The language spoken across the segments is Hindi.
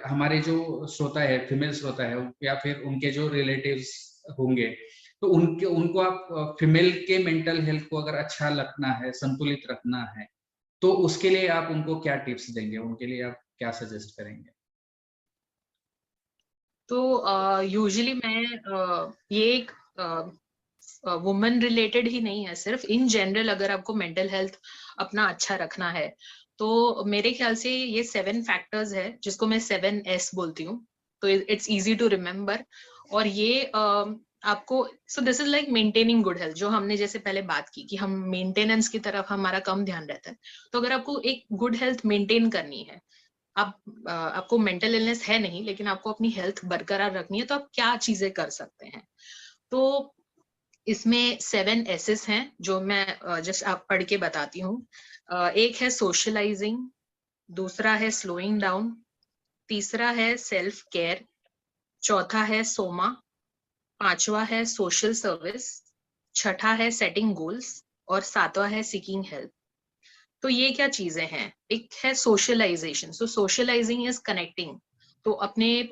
हमारे जो श्रोता है, फीमेल श्रोता है या फिर उनके जो रिलेटिव्स होंगे, तो उनको आप फीमेल के मेंटल हेल्थ को अगर अच्छा रखना है, संतुलित रखना है, तो उसके लिए आप उनको क्या टिप्स देंगे? उनके लिए आप क्या सजेस्ट करेंगे? तो यूजुअली मैं ये एक वुमेन रिलेटेड ही नहीं है, सिर्फ इन जनरल अगर आपको मेंटल हेल्थ अपना अच्छा रखना है तो मेरे ख्याल से ये 7 फैक्टर्स है जिसको मैं 7S बोलती हूँ। तो इट्स इजी टू रिमेम्बर। और ये आपको, so this is like maintaining good health, जो हमने जैसे पहले बात की कि हम मेंटेनेंस की तरफ हमारा कम ध्यान रहता है। तो अगर आपको एक गुड हेल्थ मेंटेन करनी है, आपको मेंटल इलनेस है नहीं लेकिन आपको अपनी हेल्थ बरकरार रखनी है, तो आप क्या चीजें कर सकते हैं? तो इसमें 7 एसेस हैं जो मैं जस्ट आप पढ़ के बताती हूँ। एक है सोशलाइजिंग, दूसरा है स्लोइंग डाउन, तीसरा है सेल्फ केयर, चौथा है सोमा, पांचवा है सोशल सर्विस, छठा है सेटिंग गोल्स और सातवां है सीकिंग हेल्प। तो ये क्या चीजें हैं? एक है socialization. So socializing is connecting. तो अपने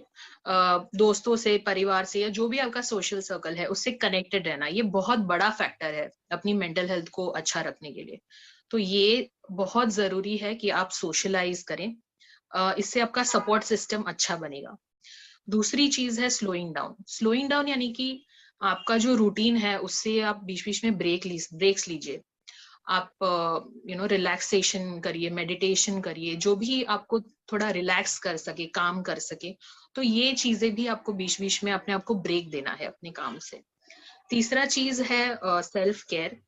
दोस्तों से, परिवार से, या जो भी आपका सोशल सर्कल है उससे कनेक्टेड रहना, ये बहुत बड़ा फैक्टर है अपनी मेंटल हेल्थ को अच्छा रखने के लिए। तो ये बहुत जरूरी है कि आप सोशलाइज करें, इससे आपका सपोर्ट सिस्टम अच्छा बनेगा। दूसरी चीज है स्लोइंग डाउन। स्लोइंग डाउन यानी कि आपका जो रूटीन है उससे आप बीच बीच में ब्रेक्स लीजिए। आप रिलैक्सेशन करिए, मेडिटेशन करिए, जो भी आपको थोड़ा रिलैक्स कर सके, काम कर सके। तो ये चीजें भी आपको बीच बीच में अपने आप को ब्रेक देना है अपने काम से। तीसरा चीज है सेल्फ केयर।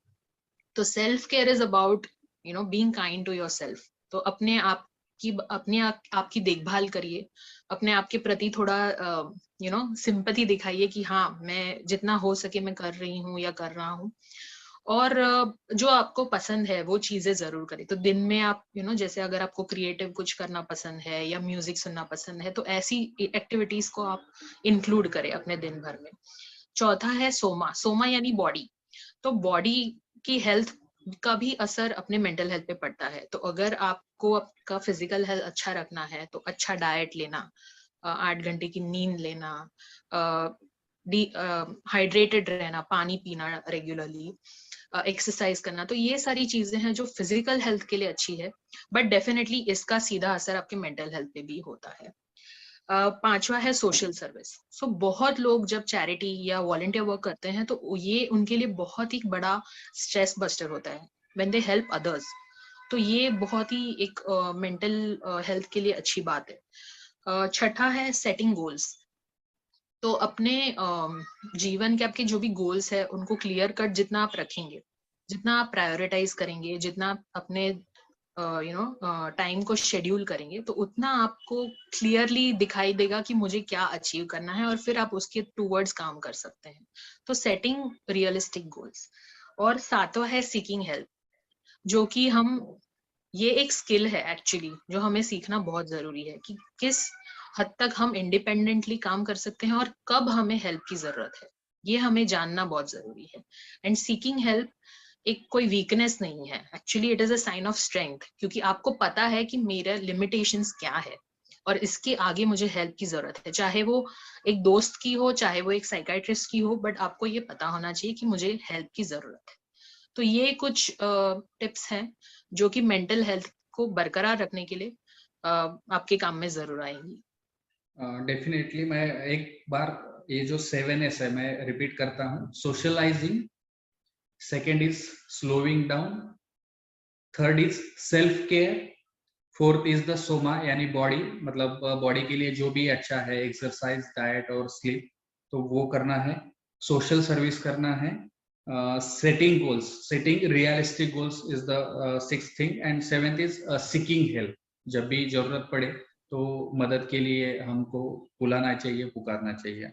तो self care is about being kind to yourself. तो आपकी देखभाल करिए, अपने आप के प्रति थोड़ा सिंपैथी दिखाइए कि हाँ, मैं जितना हो सके मैं कर रही हूँ या कर रहा हूँ। और जो आपको पसंद है वो चीजें जरूर करें। तो दिन में आप जैसे अगर आपको क्रिएटिव कुछ करना पसंद है या म्यूजिक सुनना पसंद है, तो ऐसी एक्टिविटीज को आप इंक्लूड करें अपने दिन भर में। चौथा है सोमा। सोमा यानी बॉडी। तो बॉडी की हेल्थ का भी असर अपने मेंटल हेल्थ पे पड़ता है। तो अगर आपको आपका फिजिकल हेल्थ अच्छा रखना है तो अच्छा डाइट लेना, 8 घंटे की नींद लेना, हाइड्रेटेड रहना, पानी पीना रेगुलरली, एक्सरसाइज करना, तो ये सारी चीजें हैं जो फिजिकल हेल्थ के लिए अच्छी है। बट डेफिनेटली इसका सीधा असर आपके मेंटल हेल्थ पे भी होता है। पांचवा है सोशल सर्विस। सो बहुत लोग जब चैरिटी या वॉलंटियर वर्क करते हैं तो ये उनके लिए बहुत ही बड़ा स्ट्रेस बस्टर होता है व्हेन दे हेल्प अदर्स। तो ये बहुत ही एक मेंटल हेल्थ के लिए अच्छी बात है। छठा है सेटिंग गोल्स। तो अपने जीवन के आपके जो भी गोल्स है उनको क्लियर कट जितना आप रखेंगे, जितना आप प्रायोरिटाइज करेंगे, जितना आप अपने टाइम को शेड्यूल करेंगे, तो उतना आपको क्लियरली दिखाई देगा कि मुझे क्या अचीव करना है, और फिर आप उसके टूवर्ड्स काम कर सकते हैं। तो सेटिंग रियलिस्टिक गोल्स। और सातवां है सीकिंग हेल्प, जो कि हम, ये एक स्किल है एक्चुअली जो हमें सीखना बहुत जरूरी है कि किस हद तक हम इंडिपेंडेंटली काम कर सकते हैं और कब हमें हेल्प की जरूरत है, ये हमें जानना बहुत जरूरी है। एंड सीकिंग हेल्प एक कोई वीकनेस नहीं है, actually it is a sign of strength, क्योंकि आपको पता है कि मेरे लिमिटेशंस क्या है और इसके आगे मुझे हेल्प की जरूरत है, चाहे वो एक दोस्त की हो, चाहे वो एक साइकाइट्रिस्ट की हो, बट आपको ये पता होना चाहिए कि मुझे हेल्प की जरूरत है। तो ये कुछ टिप्स हैं जो कि मेंटल हेल्थ को बरकरार रखने के लिए आपके काम में जरूर आएंगी। डेफिनेटली मैं एक बार ये जो 7S है मैं रिपीट करता हूँ। Socializing, second is slowing down, third is self care, fourth is the soma यानी बॉडी, मतलब बॉडी के लिए जो भी अच्छा है, एक्सरसाइज, डाइट और स्लीप, तो वो करना है। सोशल सर्विस करना है। Setting goals, setting realistic goals is the sixth thing, and seventh is seeking help. जब भी जरूरत पड़े तो मदद के लिए हमको बुलाना चाहिए, पुकारना चाहिए।